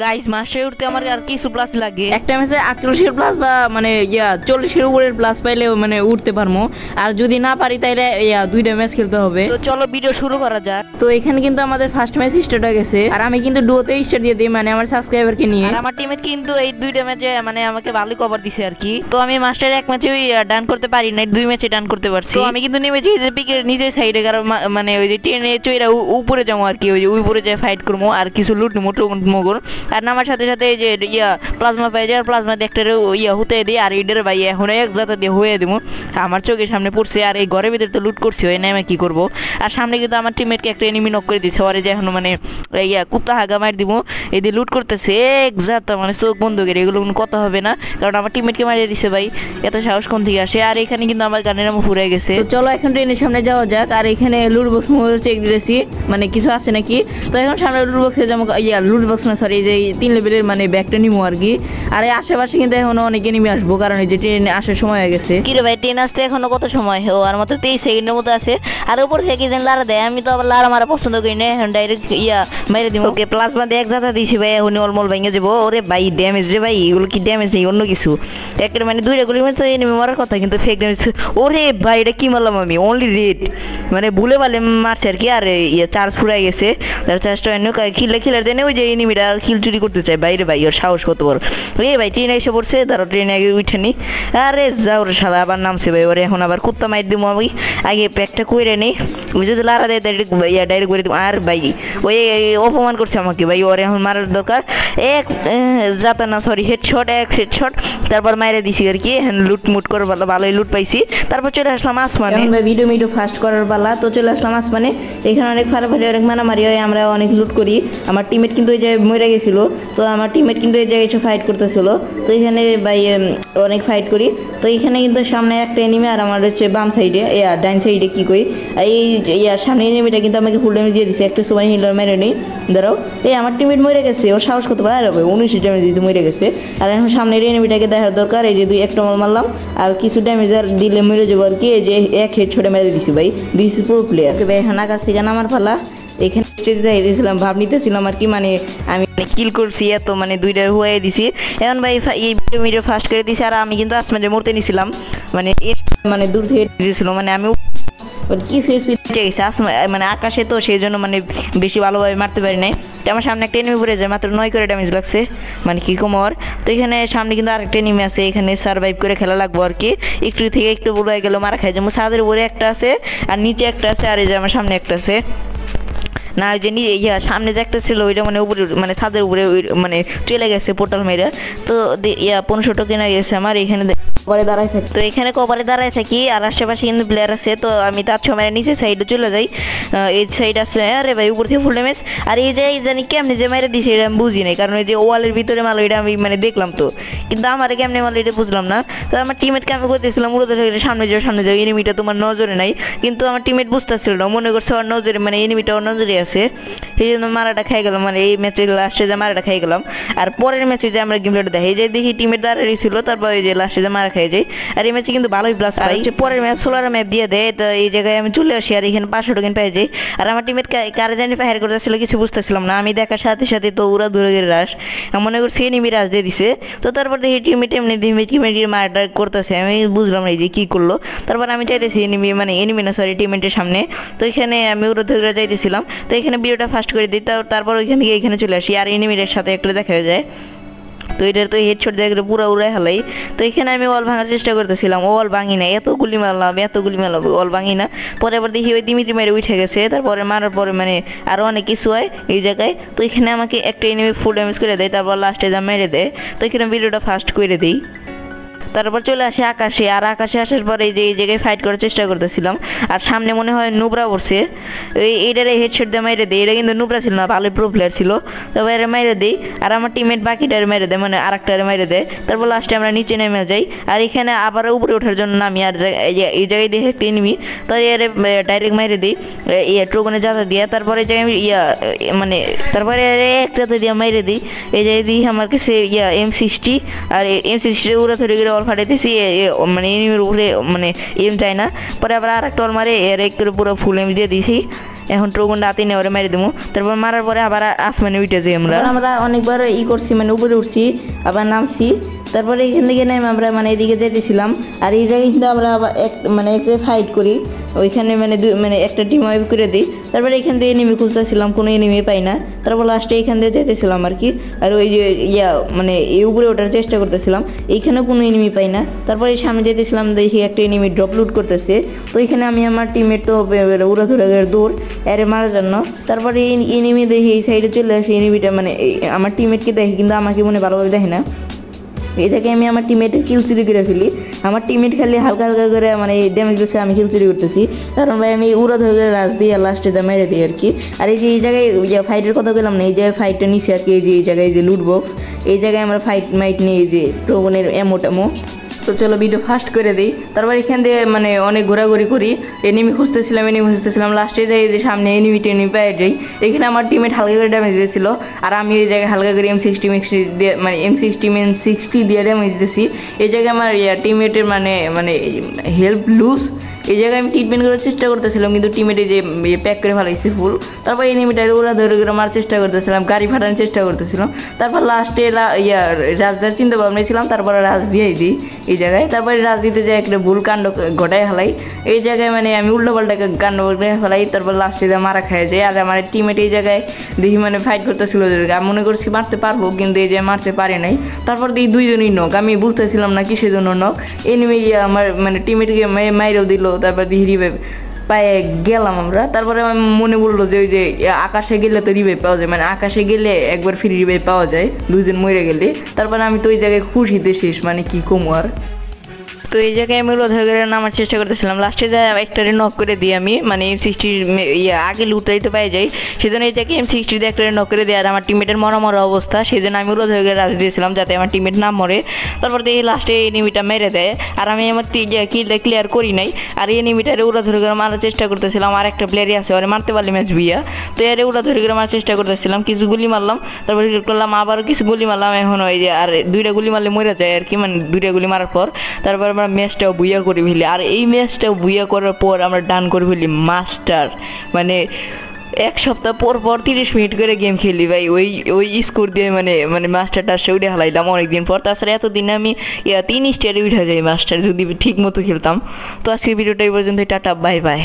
Guys মাসে উঠতে আমার আর কিছু প্লাস লাগে। একটা ম্যাচে 48 প্লাস বা মানে 40 উপরের প্লাস পাইলে মানে উঠতে পারবো। আর যদি না পারি তাইলে দুইটা ম্যাচ খেলতে হবে। তো চলো ভিডিও শুরু করা যাক। তো এখানে কিন্তু আমাদের ফার্স্ট ম্যাচ স্টার্ট হয়ে গেছে আর আমি কিন্তু ডুয়োতে স্টার্ট দিয়ে দিই, মানে আমার সাবস্ক্রাইবারকে নিয়ে। আর আমার টিমের কিন্তু এই দুইটা ম্যাচে মানে আমাকে ভালোই কভার দিছে আর কি। তো আমি মাস্টার এক ম্যাচে ডান করতে পারি না, দুই ম্যাচে ডান করতে পারছি। তো আমি কিন্তু নেমেছি যে পিকের নিচের সাইডে, কারণ মানে ওই যে ট্রেনে চইরা উপরে যাবো আর কি, ওই যে উপরে যায় ফাইট করবো আর কিছু লুট মগুর। আর নামার সাথে সাথে এই যে প্লাজমা পাই যায়, আর প্লাজমা দেখতে হতে দিই। আর ইডের ভাই এখন এক জাতা দিয়ে হয়ে দেবো, আমার চোখের সামনে পড়ছে। আর এই ঘরের ভিতরে তো লুট করছি, ওই নেমে কি করবো। আর সামনে কিন্তু আমার টিমমেটকে একটা এনিমি নক করে দিচ্ছে, ওরে যে এখন মানে কুত্তা হাগা মার দিব। এদিকে লুট করতেছে এক জাতা, মানে চোখ বন্ধ করে, এগুলো কোনো কথা হবে না, কারণ আমার টিমমেটকে মারিয়ে দিছে ভাই। এত সাহস কোন থেকে আসে। আর এখানে কিন্তু আমার গানের নাম ফুরাই গেছে। তো চলো এখন ট্রেনের সামনে যাওয়া যাক। আর এখানে লুট বক্স চেক দিতেছি মানে কিছু আছে নাকি। তো এখন সামনে লুট বক্সে যাবো, লুট বক্স না সরি, যে 3 লেভেলের মানে ব্যাগটা নিবো আর কি। আর এই আশেপাশে কিন্তু এখন অনেক এনিমি আসবো, কারণ এই যে ট্রেনে আসার সময় হয়ে গেছে। কিরে ভাই ট্রেন আসতে এখনো কত সময়? ও আর মাত্র 23 সেকেন্ডের মতো আছে। আর উপর থেকে যেন লারা দেয়, আমি তো আবার লারা মারা পছন্দ করি না, এখন ডাইরেক্ট মেরে দিব। ওকে প্লাজমা দিয়ে এক জাতা দিছি ভাই, এখন অলমল ভেঙে যাবো। ওরে ভাই ড্যামেজ রে ভাই, এগুলো কি ড্যামেজ নেই অন্য কিছু। একটা মানে দুইটা গুলি মানে তো এনিমি মারার কথা, কিন্তু ফেক ড্যামেজ। ওরে ভাই এটা কি মারলাম আমি, অনলি রেড মানে ভুলে ভালে মারছে আর কি। আর চার্জ ফুরাই গেছে, তার চার্জটা এনে খিলার দেনে ওই যে এনিমিটা কিল চুরি করতে চায়। বাইরে ভাই ওর সাহস কত বড়। ভাই ট্রেনে এসে পড়ছে, তারও ট্রেনে আগে উঠেনি। আরে যাও রে শালা, আবার নামছে ভাই। ওরে এখন আবার কুত্তা মাইর দিব আমি, আগে প্যাকটা কইরে নেই। ওই যদি লারা দেয় ডাইরেক্ট করে দিব। আর ভাই ওই অপমান করছে আমাকে ভাই, ওরে এখন মারার দরকার। এক যাতা না সরি হেডশট, এক হেডশট তারপর মাইরে দিছি আর কি। লুটমুট করে ভালোই লুট পাইছি। তারপর চলে আসলাম আসমানে, ভিডিও ফাস্ট করার পালা। তো চলে আসলাম আসমানে, এখানে অনেক ফারাফারি অনেক মারামারি হয়, আমরা অনেক লুট করি। আমার টিমমেট কিন্তু ওই জায়গায় মরে গেছিলো, তো আমার টিমমেট কিন্তু এই জায়গায় এসে ফাইট করতেছিল। তো এখানে ভাই অনেক ফাইট করি। তো এখানে কিন্তু সামনে একটা এনিমি, আর আমার হচ্ছে বাম সাইডে ডাইন সাইডে কি কই এই সামনে এনিমিটা কিন্তু আমাকে ফুল ড্যামেজ দিয়ে দিচ্ছে। একটা সময় হিলার মেরে নেই, দাঁড়াও। আমার টিমমেট মরে গেছে, ওর সাহস কত পারে হবে, 19 ড্যামেজ দিতে মরে গেছে। আর এখন সামনের এনিমিটাকে দেখার দরকার। এই যে একটা মারলাম, আর কিছু ড্যামেজ আর দিলে মরে যাবো আর কি। এই যে এক হেড ছোটে মেরে দিছি ভাই, দিস ইজ প্রো প্লেয়ার। ভাই এখন আকাশ থেকে নামার পালা। এখানে স্টেজ দেখাই দিয়েছিলাম, ভাব নিতেছিলাম আর কি, মানে আমি কিল করছি এত মানে দুইটা হুয়াই দিছি। এখন ভাই এই ভিডিও ফাস্ট করে দিছি। আর আমি কিন্তু আসমানে মরতে নিছিলাম, মানে দূর থেকে দিয়েছিল, মানে আমি কিছু স্পিড গেছে মানে আকাশে, তো সেই জন্য মানে বেশি ভালোভাবে মারতে পারি নাই। তো আমার সামনে একটা এনিমি পড়ে যায়, মাত্র 9 করে ড্যামেজ লাগছে, মানে কি কোমর। তো এখানে সামনে কিন্তু আরেকটা এনিমি আছে, এখানে সার্ভাইভ করে খেলা লাগবো আর কি। একটু থেকে একটু বড় হয়ে গেল, মারা খাই যাবো। ছাদের উপরে একটা আছে, আর নিচে একটা আছে, আর এই যে আমার সামনে একটা আছে। না ওই যে সামনে যে একটা ছিল ওইটা মানে উপরে মানে ছাদের উপরে মানে চলে গেছে পোর্টাল মেরে। তো 1500 টোকেন গেছে আমার। এখানে কভারে দাঁড়ায় থাকি, তো এখানে কভারে দাঁড়ায় থাকি, আর আশেপাশে কিন্তু প্লেয়ার আছে। তো আমি তার সময় নিচে সাইডে চলে যাই, এই সাইড আছে। আরে ভাই উপর থেকে ফুল ড্যামেজ। আর এই যে জানি কেমনি যে মেরে দিছে এটা আমি বুঝি নাই, কারণ ওই যে ওয়ালের ভিতরে মালো এটা আমি মানে দেখলাম তো, কিন্তু আমার কেমনি মালো এটা বুঝলাম না। তো আমার টিমমেটকে আমি করতেছিলাম উড়োতে সামনে যাও এনিমিটা তোমার নজরে নাই, কিন্তু আমার টিমমেট বুঝতেছিল না, মনে করছে ওর নজরে মানে এনিমিটা ওর নজরে আছে, সেই জন্য মারাটা খাই গেলাম। মানে এই ম্যাচে লাস্টে যে মারাটা খাই গেলাম। আর পরের ম্যাচে যে আমরা গেমপ্লেটা দেখি, যে দেখি টিমের দাঁড়িয়ে ছিল, তারপর এই যে লাস্টে যে মারা খাই যায়। আর এই ম্যাচে কিন্তু ভালোই প্লাস পাই। পরের ম্যাপ সোলার ম্যাপ দিয়ে দেয়, তো এই জায়গায় আমি চলে আসি, আর এখানে 500 টোকেন পেয়ে যাই। আর আমার টিমের কারে জানি ফায়ার করতেছিল কিছু বুঝতেছিলাম না, আমি দেখার সাথে সাথে তো ওরা দূরে গিয়ে রাস মনে করছি এনিমি রাস দিয়ে দিছে। তো তারপর দেখি টিমেট এমনি টিমের মারাটা করতেছে, আমি বুঝলাম না এই যে কী করলো। তারপর আমি চাইতেছি এনিমি না সরি টিমেটের সামনে। তো এখানে আমি ওরা ধরে চাইতেছিলাম। তো এখানে ভিডিওটা ফাস্ট করে দিই, তারপর ওইখান থেকে এখানে চলে আসি, আর এনিমিটার সাথে একটা দেখা হয়ে যায়। তো এটার তো হেডশট দেখলে পুরো উড়াই হালাই। তো এখানে আমি ওয়াল ভাঙার চেষ্টা করতেছিলাম, ওয়াল ভাঙি না, এত গুলি মারলাম ওয়াল ভাঙি না। পরে আবার দেখি ওই দিমিত্রি মেরে উঠে গেছে। তারপরে মারার পরে মানে আরও অনেক কিছু হয় এই জায়গায়। তো এখানে আমাকে একটা এনিমি ফুল ড্যামেজ করে দেয়, তারপর লাস্টে যা মেরে দেয়। তো এখানে ভিডিওটা ফাস্ট করে দিই। তারপর চলে আসে আকাশে, আর আকাশে আসার পরে যে এই জায়গায় ফাইট করার চেষ্টা করতেছিলাম, আর সামনে মনে হয় নুবরা পড়ছে, এইটারে হেডশট দিয়ে মেরে দেয়। এটা কিন্তু নুবরা ছিল না, ভালো প্রো প্লেয়ার ছিল। তবে এর মেরে দিই, আর আমার টিমমেট বাকিটারে মেরে দেয়, মানে আরেকটারে মেরে দেয়। তারপর লাস্টে আমরা নিচে নেমে যাই, আর এখানে আবার উপরে ওঠার জন্য নামি। আর এই জায়গায় দেখে একটা এনিমি, তাই এর ডাইরেক্ট মেরে দিই ট্রোগনে যাতা দিয়ে। তারপরে এই জায়গায় মানে তারপরে এক যাতে দিয়ে মেরে দিই। এই জায়গায় দিই আমার কাছে M60, আর M60 উড়ে ধরে গেলে ফাটাইতেছি, মানে এনিমির উপরে মানে এম চাই না। পরে আবার আর একটা মারে এর এক করে পুরো ফুল এম দিয়ে দিয়েছি। এখন ট্রোগনটা হাতে নিয়ে ওরে মেরে দেবো, তারপর মারার পরে আবার আসমানে উঠে যাই আমরা। আমরা অনেকবার করছি, মানে উপরে উঠছি আবার নামছি, তারপরে এখান থেকে নেমে আমরা মানে এদিকে যেতেছিলাম। আর এই জায়গায় কিন্তু আমরা আবার এক জায়গায় ফাইট করি, ওইখানে মানে একটা টিম ওয়াইপ করে দিই। তারপরে এখান থেকে এনিমি খুঁজতেছিলাম, কোনো এনিমি পাই না। তারপর লাস্টে এখান দিয়ে যেতেছিলাম আর কি। আর ওই যে মানে এই উপরে ওঠার চেষ্টা করতেছিলাম, এইখানে কোনো এনিমি পাই না। তারপরে সামনে যেতেছিলাম, দেখি একটা এনিমি ড্রপ লুট করতেছে। তো এখানে আমি আমার টিমমেট তো উড়া ধরে দৌড় এরে মারার জন্য। তারপরে এই এনিমি দেখি এই সাইডে চলে আসে, এনিমিটা মানে আমার টিমমেটকে দেখে কিন্তু আমাকে মনে ভালোভাবে দেখে না। এই জায়গায় আমি আমার টিমমেটের কিল চুরি করে ফেলি। আমার টিমমেট খালি হালকা হালকা করে মানে ড্যামেজ দিচ্ছে, আমি কিল চুরি করতেছি। কারণ ভাই আমি উড়া ধরে রাজ দিই আর লাস্টে মেরে দিই আর কি। আর এই যে এই জায়গায় ফাইটের কথা বললাম না, এই জায়গায় ফাইটটা নিচ্ছে আর কি। এই জায়গায় যে লুট বক্স, এই জায়গায় আমরা ফাইট মাইট নিয়ে যে ট্রোগনের এমো টেমো। তো চলো ভিডিও ফাস্ট করে দিই। তারপর এখান দিয়ে মানে অনেক ঘোরাঘুরি করি, এনিমি খুঁজতেছিলাম। লাস্টে যাই যে সামনে এনিমি পেয়ে যাই। এখানে আমার টিমমেট হালকা করে ড্যামেজ দিয়েছিল, আর আমি এই জায়গায় হালকা করে M60 দিয়ে মানে M60 দিয়ে ড্যামেজ দিয়েছি। এই জায়গায় আমার টিমমেটের মানে হেল্প লুজ। এই জায়গায় আমি ট্রিটমেন্ট করার চেষ্টা করতেছিলাম, কিন্তু টিমমেটে যে প্যাক করে ফেলাইছে ফুল। তারপর এনিমিটার ওরা ধরে করে মারার চেষ্টা করতেছিলাম, গাড়ি ফাটানোর চেষ্টা করতেছিলাম। তারপর লাস্টে রাজদার চিন্তা ভাবনা ছিলাম, তারপরে রাজ দিয়েই দিই এই জায়গায়। তারপরে রাজ দিতে যাই একটা ভুল কাণ্ড ঘটায় ফেলাই। এই জায়গায় মানে আমি উল্টোপাল্টা কাণ্ড ঘটায় ফেলাই, তারপর লাস্টে মারা খায় যায়। আর আমার টিমমেট এই জায়গায় দেখি মানে ফাইট করতেছিল, আমি মনে করছি মারতে পারবো, কিন্তু এই জায়গায় মারতে পারে নাই। তারপর দেখি দুইজনই নক, আমি বুঝতেছিলাম না কিসের জন্য নক। এনিমি আমার মানে টিমমেটকে মাইরেও দিল। তারপর দিয়ে রিভাইভ পায়ে গেলাম আমরা। তারপরে আমার মনে পড়লো যে ওই যে আকাশে গেলে তো রিভাইভ পাওয়া যায়, মানে আকাশে গেলে একবার ফ্রি রিভাইভ পাওয়া যায় দুইজন মরে গেলে। তারপরে আমি তো ওই জায়গায় খুশিতে শেষ, মানে কি কমু আর। তো এই জায়গায় আমি উড়া ধরে নামার চেষ্টা করতেছিলাম, লাস্টে যায় একটারে নক করে দিই আমি, মানে M60 আগে লুটাই তো পাই যাই, সেজন্য এই জায়গায় M60 দিয়ে একটারে নক করে দিই। আর আমার টিমমেটের মরা অবস্থা, সেই জন্য আমি উড়া ধরে রাজ দিয়েছিলাম যাতে আমার টিমমেট না মরে। তারপর দেখি লাস্টে এনিমিটা মেরে দেয়, আর আমি আমার কিলটা ক্লিয়ার করি নাই। আর এনিমিটারে উড়া ধরে করে মারার চেষ্টা করতেছিলাম, আর একটা প্লেয়ারই আছে, ওরে মারতে পারলে ম্যাচ বিয়া। তো এর উড়া ধরে করে মারার চেষ্টা করতেছিলাম, কিছু গুলি মারলাম, তারপর করলাম আবারও কিছু গুলি মারলাম। এখন ওই যে আর দুইটা গুলি মারলে মরে যায় আর কি, মানে দুইটা গুলি মারার পর তারপর আমরা ম্যাচটাও বুইয়া করে ফেলি। আর এই ম্যাচটাও বুইয়া করার পর আমরা ডান করে ফেলি মাস্টার, মানে এক সপ্তাহ পর 30 মিনিট করে গেম খেলি ভাই। ওই স্কোর দিয়ে মানে মাস্টারটা সে উঠে হালাইলাম অনেকদিন পর। তাছাড়া এতদিন আমি 3 স্টারে উঠে যাই মাস্টার, যদি ঠিক মতো খেলতাম। তো আজকের ভিডিওটা এই পর্যন্ত, টাটা বাই বাই।